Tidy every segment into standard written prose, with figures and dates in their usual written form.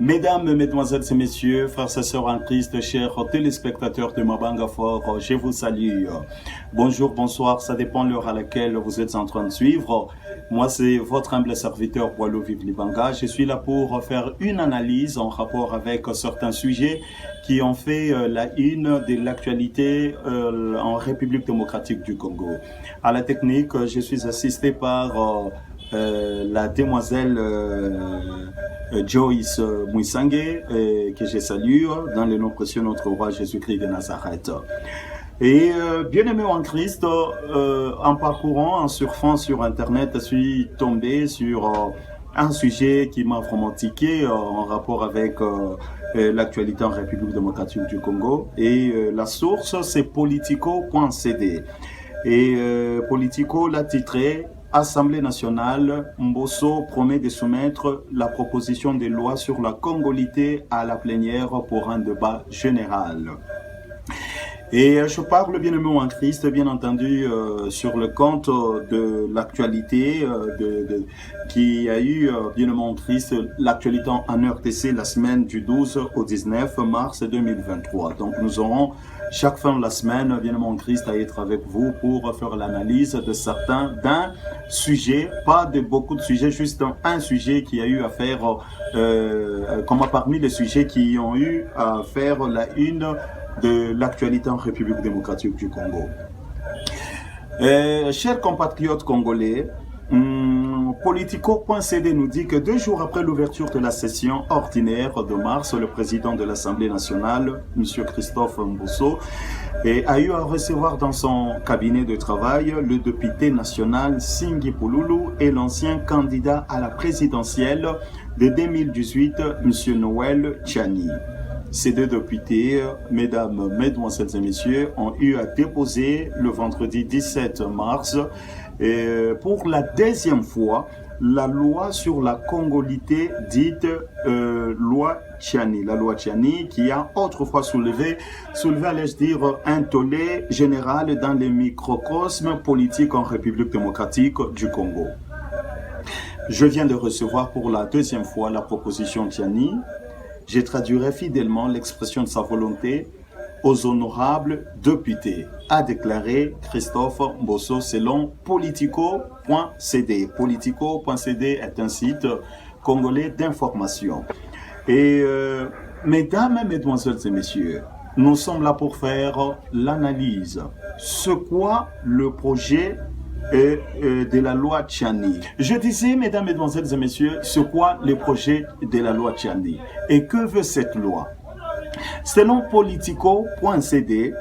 Mesdames, Mesdemoiselles et Messieurs, frères et sœurs en Christ, chers téléspectateurs de Mabanga Fort, je vous salue. Bonjour, bonsoir, ça dépend de l'heure à laquelle vous êtes en train de suivre. Moi, c'est votre humble serviteur Boileau Vive Libanga. Je suis là pour faire une analyse en rapport avec certains sujets qui ont fait la une de l'actualité en République démocratique du Congo. À la technique, je suis assisté par la demoiselle Joyce Mouissangue, que je salue dans le nom précieux de notre roi Jésus-Christ de Nazareth. Et bien aimé en Christ, en parcourant, en surfant sur Internet, je suis tombé sur un sujet qui m'a vraiment tiqué en rapport avec l'actualité en République démocratique du Congo. Et la source, c'est politico.cd. Et Politico l'a titré Assemblée nationale, Mbosso promet de soumettre la proposition de loi sur la congolité à la plénière pour un débat général. Et je parle bien aimé en Christ, bien entendu, sur le compte de l'actualité qui a eu, bien aimé en Christ, l'actualité en RTC la semaine du 12 au 19 mars 2023. Donc nous aurons chaque fin de la semaine, bien aimé en Christ, à être avec vous pour faire l'analyse de certains d'un sujet, pas de beaucoup de sujets, juste un sujet qui a eu à faire, comme parmi les sujets qui ont eu à faire la une de l'actualité en République démocratique du Congo. Chers compatriotes congolais, Politico.cd nous dit que 2 jours après l'ouverture de la session ordinaire de mars, le président de l'Assemblée nationale, M. Christophe Mbosso, a eu à recevoir dans son cabinet de travail le député national Singi Pouloulou et l'ancien candidat à la présidentielle de 2018, M. Noël Tchani. Ces 2 députés, mesdames, mesdemoiselles et messieurs, ont eu à déposer le vendredi 17 mars pour la 2e fois la loi sur la congolité dite loi Tchani. La loi Tchani qui a autrefois soulevé allais-je dire, un tollé général dans les microcosmes politiques en République démocratique du Congo. Je viens de recevoir pour la 2e fois la proposition Tchani. Je traduirai fidèlement l'expression de sa volonté aux honorables députés, a déclaré Christophe Mbosso selon Politico.cd. Politico.cd est un site congolais d'information. Et mesdames, mesdemoiselles et messieurs, nous sommes là pour faire l'analyse. Ce quoi le projet de la loi Tchani. Je disais, mesdames, mesdemoiselles et messieurs, c'est quoi le projet de la loi Tchani et que veut cette loi? Selon Politico.cd,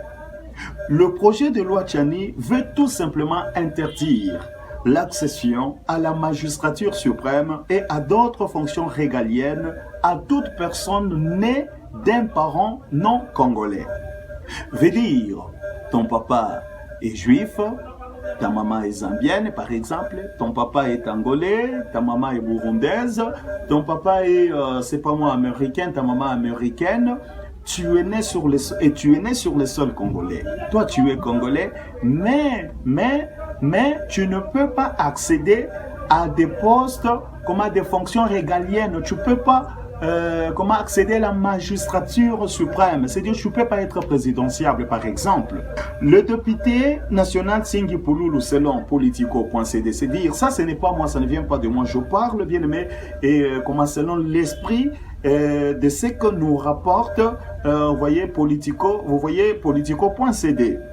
le projet de loi Tchani veut tout simplement interdire l'accession à la magistrature suprême et à d'autres fonctions régaliennes à toute personne née d'un parent non congolais. Veut dire, ton papa est juif, ta maman est zambienne, par exemple, ton papa est angolais, ta maman est burundaise, ton papa est, c'est pas moi, américain, ta maman américaine, tu es né sur le sol congolais. Toi, tu es congolais, mais tu ne peux pas accéder à des postes, comme à des fonctions régaliennes. Tu ne peux pas accéder à la magistrature suprême, c'est-à-dire que tu ne peux pas être présidentiable par exemple. Le député national Singi Pouloulou selon Politico.cd, c'est dire, ça ce n'est pas moi, ça ne vient pas de moi, je parle bien aimé, et selon l'esprit de ce que nous rapporte vous voyez Politico.cd.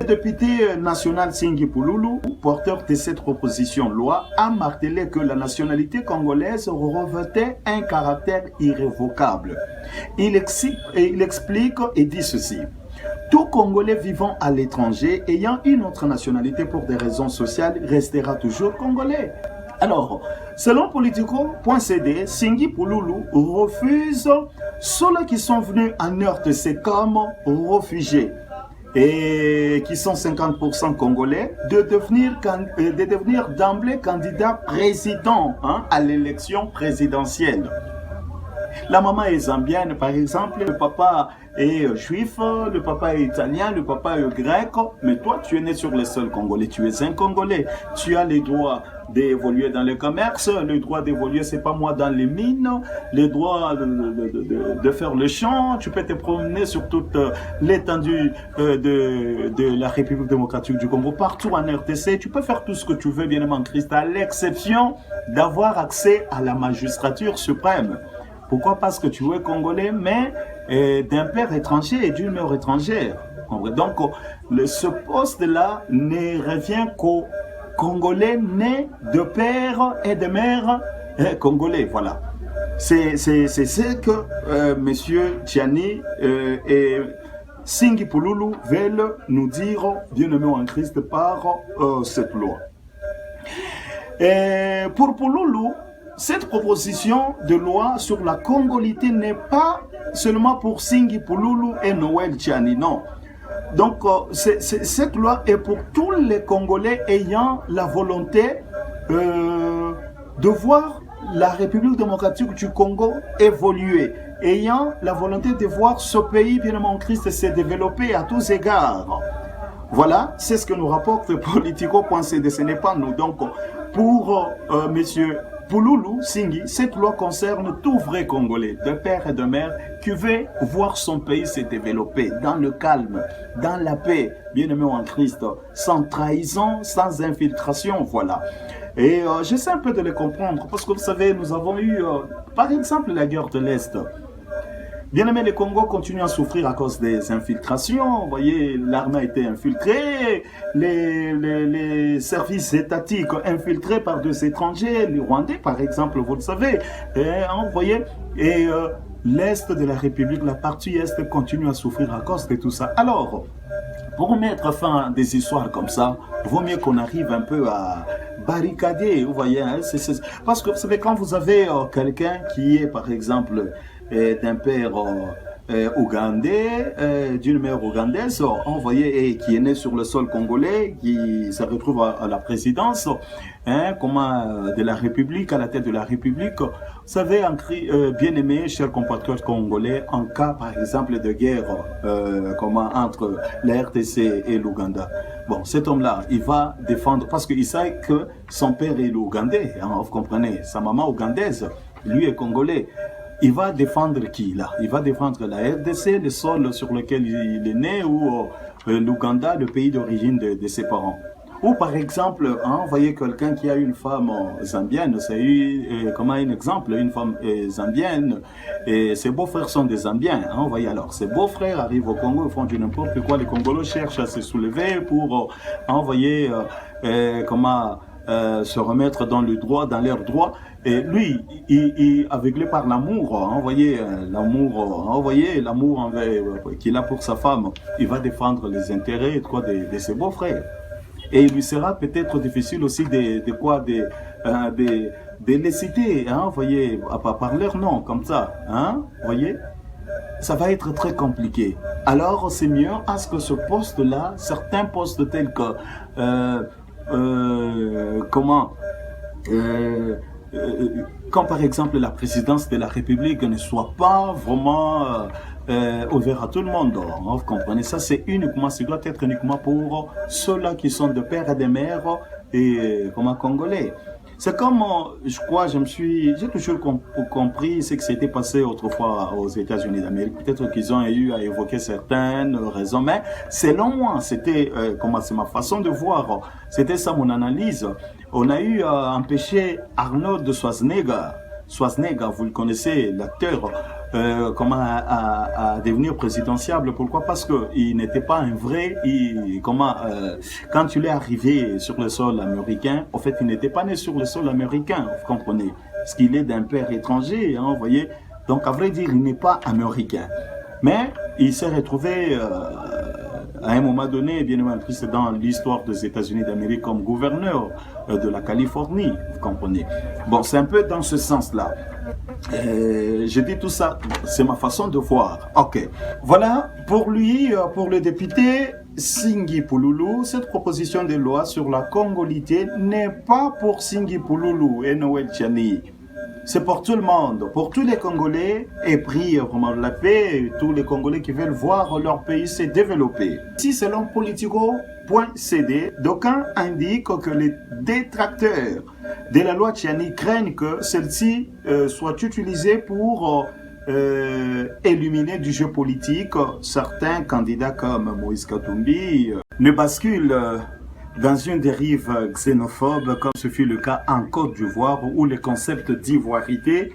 Le député national Singi Pouloulou, porteur de cette proposition de loi, a martelé que la nationalité congolaise revêtait un caractère irrévocable. Il explique et dit ceci. Tout Congolais vivant à l'étranger ayant une autre nationalité pour des raisons sociales restera toujours Congolais. Alors, selon Politico.cd, Singi Pouloulou refuse ceux qui sont venus en RTC comme réfugiés et qui sont 50% congolais de devenir d'emblée candidat président à l'élection présidentielle. La maman est zambienne, par exemple, le papa est juif, le papa est italien, le papa est grec, mais toi, tu es né sur le sol congolais, tu es un Congolais. Tu as les droits d'évoluer dans le commerce, le droit d'évoluer, c'est pas moi, dans les mines, le droit de faire le champ, tu peux te promener sur toute l'étendue de la République démocratique du Congo, partout en RTC, tu peux faire tout ce que tu veux, bien aimé en Christ, à l'exception d'avoir accès à la magistrature suprême. Pourquoi? Parce que tu es Congolais, mais d'un père étranger et d'une mère étrangère. Donc, ce poste-là ne revient qu'aux Congolais nés de père et de mère congolais. Voilà. C'est ce que Monsieur Tiani et Singhi Pululu veulent nous dire, bien-aimés en Christ, par cette loi. Et pour Pululu, cette proposition de loi sur la congolité n'est pas seulement pour Singhi Pululu et Noël Tiani, non. Donc, cette loi est pour tous les Congolais ayant la volonté de voir la République démocratique du Congo évoluer, ayant la volonté de voir ce pays, bien aimé en Christ, se développer à tous égards. Voilà, c'est ce que nous rapporte Politico.cd, ce n'est pas nous. Donc, pour messieurs Pululu, Singhi, cette loi concerne tout vrai Congolais, de père et de mère, qui veut voir son pays se développer dans le calme, dans la paix, bien aimé en Christ, sans trahison, sans infiltration, voilà. Et j'essaie un peu de les comprendre, parce que vous savez, nous avons eu, par exemple, la guerre de l'Est. Bien aimé, le Congo continue à souffrir à cause des infiltrations. Vous voyez, l'armée a été infiltrée, les services étatiques infiltrés par des étrangers, les Rwandais par exemple, vous le savez. Vous voyez, et l'Est de la République, la partie Est continue à souffrir à cause de tout ça. Alors, pour mettre fin à des histoires comme ça, il vaut mieux qu'on arrive un peu à barricader, vous voyez. Hein, parce que vous savez, quand vous avez quelqu'un qui est par exemple d'un père ougandais, d'une mère ougandaise, envoyé et qui est né sur le sol congolais, qui se retrouve à la présidence, de la République, à la tête de la République. Vous savez, bien aimé, chers compatriotes congolais, en cas par exemple de guerre entre la RTC et l'Ouganda. Bon, cet homme-là, il va défendre, parce qu'il sait que son père est l'Ougandais, hein, vous comprenez, sa maman ougandaise, lui est congolais. Il va défendre qui là? Il va défendre la RDC, le sol sur lequel il est né, ou l'Ouganda, le pays d'origine de ses parents. Ou par exemple, vous voyez quelqu'un qui a une femme zambienne, c'est comme un exemple, une femme zambienne, et ses beaux-frères sont des Zambiens. Vous voyez, alors, ses beaux-frères arrivent au Congo, ils font du n'importe quoi, les Congolais cherchent à se soulever pour envoyer se remettre dans le droit, dans leur droit. Et lui, aveuglé par l'amour, envoyé l'amour qu'il a pour sa femme, il va défendre les intérêts de ses beaux-frères. Et il lui sera peut-être difficile aussi de les citer, voyez, par leur nom, comme ça, voyez. Ça va être très compliqué. Alors, c'est mieux à ce que ce poste-là, certains postes tels que quand par exemple la présidence de la République ne soit pas vraiment ouverte à tout le monde, vous comprenez, ça ça doit être uniquement pour ceux-là qui sont de père et de mère et congolais. C'est comme, je crois, j'ai toujours compris ce qui s'était passé autrefois aux États-Unis d'Amérique. Peut-être qu'ils ont eu à évoquer certaines raisons, mais selon moi, c'était, c'est ma façon de voir, c'était ça mon analyse. On a eu à empêcher Arnold Schwarzenegger, vous le connaissez, l'acteur, à devenir présidentiable. Pourquoi? Parce qu'il n'était pas un vrai, quand il est arrivé sur le sol américain, en fait, il n'était pas né sur le sol américain, vous comprenez, parce qu'il est d'un père étranger, vous voyez. Donc, à vrai dire, il n'est pas américain. Mais il s'est retrouvé à un moment donné, bien évidemment, dans l'histoire des États-Unis d'Amérique comme gouverneur de la Californie, vous comprenez. Bon, c'est un peu dans ce sens-là. Je dis tout ça, c'est ma façon de voir. Ok. Voilà, pour lui, pour le député Singhi Pululu, cette proposition de loi sur la congolité n'est pas pour Singhi Pululu et Noël Tiani. c'est pour tout le monde, pour tous les Congolais, et pris vraiment la paix, tous les Congolais qui veulent voir leur pays se développer. Si selon Politico.cd, d'aucuns indiquent que les détracteurs de la loi Tchiani craignent que celle-ci soit utilisée pour éliminer du jeu politique certains candidats comme Moïse Katumbi ne basculent dans une dérive xénophobe comme ce fut le cas en Côte d'Ivoire où le concept d'ivoirité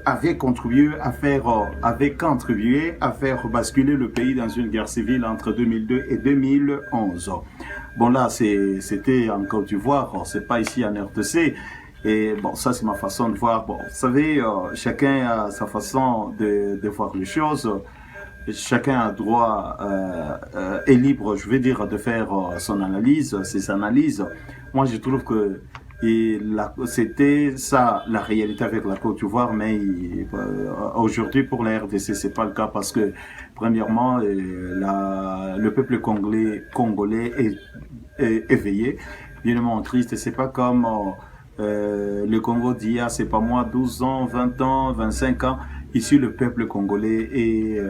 avait contribué à faire basculer le pays dans une guerre civile entre 2002 et 2011. Bon là c'était en Côte d'Ivoire, c'est pas ici en RDC. Et bon, ça c'est ma façon de voir. Bon, vous savez, chacun a sa façon de voir les choses. Chacun a droit est libre, je veux dire, de faire son analyse, ses analyses. Moi, je trouve que c'était ça la réalité avec la Côte d'Ivoire, mais aujourd'hui pour la RDC c'est pas le cas parce que premièrement le peuple congolais est éveillé, évidemment triste. C'est pas comme le Congo d'hier, c'est pas moi, 12 ans, 20 ans, 25 ans. Ici, le peuple congolais est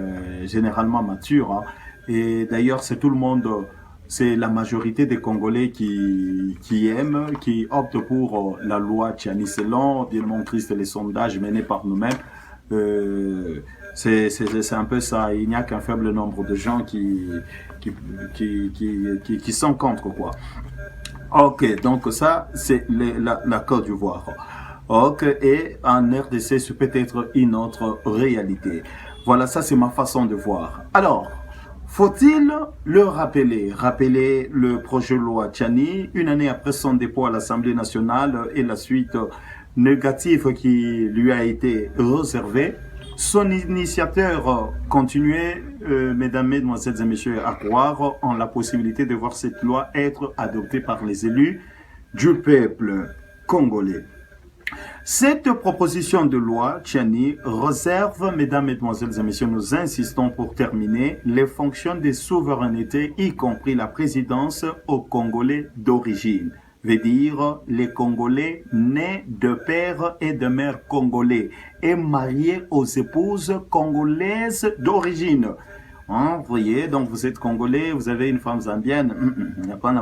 généralement mature. Hein. Et d'ailleurs, c'est tout le monde, c'est la majorité des Congolais qui aiment, qui optent pour la loi Tchiani. Selon, bien triste, les sondages menés par nous-mêmes. C'est un peu ça. Il n'y a qu'un faible nombre de gens qui sont contre, quoi. Ok, donc ça, c'est la Côte d'Ivoire. Ok, et en RDC, c'est peut-être une autre réalité. Voilà, ça c'est ma façon de voir. Alors, faut-il le rappeler le projet de loi Tchiani, une année après son dépôt à l'Assemblée nationale et la suite négative qui lui a été réservée. Son initiateur continuait, mesdames, mesdemoiselles et messieurs, à croire en la possibilité de voir cette loi être adoptée par les élus du peuple congolais. Cette proposition de loi, Tchiani, réserve, mesdames, mesdemoiselles et messieurs, nous insistons pour terminer, les fonctions de souveraineté, y compris la présidence, aux Congolais d'origine. Veut dire les Congolais nés de père et de mère congolais et mariés aux épouses congolaises d'origine. Hein, vous voyez, donc vous êtes Congolais, vous avez une femme zambienne,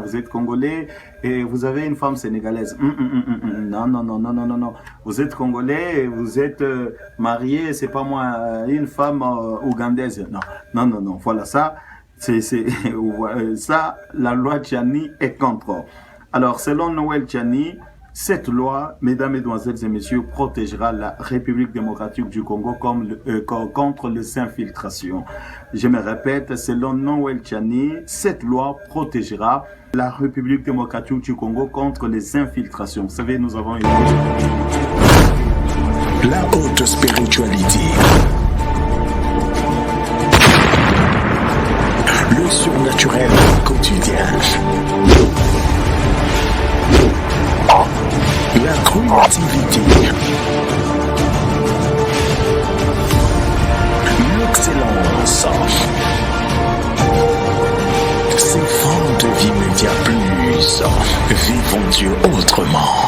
vous êtes Congolais et vous avez une femme sénégalaise. Non. Vous êtes Congolais, vous êtes marié, c'est pas moi, une femme ougandaise. Non. Voilà, ça, ça, la loi Tchiani est contre. Alors, selon Noël Tchiani, cette loi, mesdames, mesdemoiselles et messieurs, protégera la République démocratique du Congo contre les infiltrations. Je me répète, selon Noël Tchiani, cette loi protégera la République démocratique du Congo contre les infiltrations. Vous savez, nous avons une... La haute spiritualité. Le surnaturel quotidien. La créativité, l'excellence, ces formes de vie média plus, vivons Dieu autrement.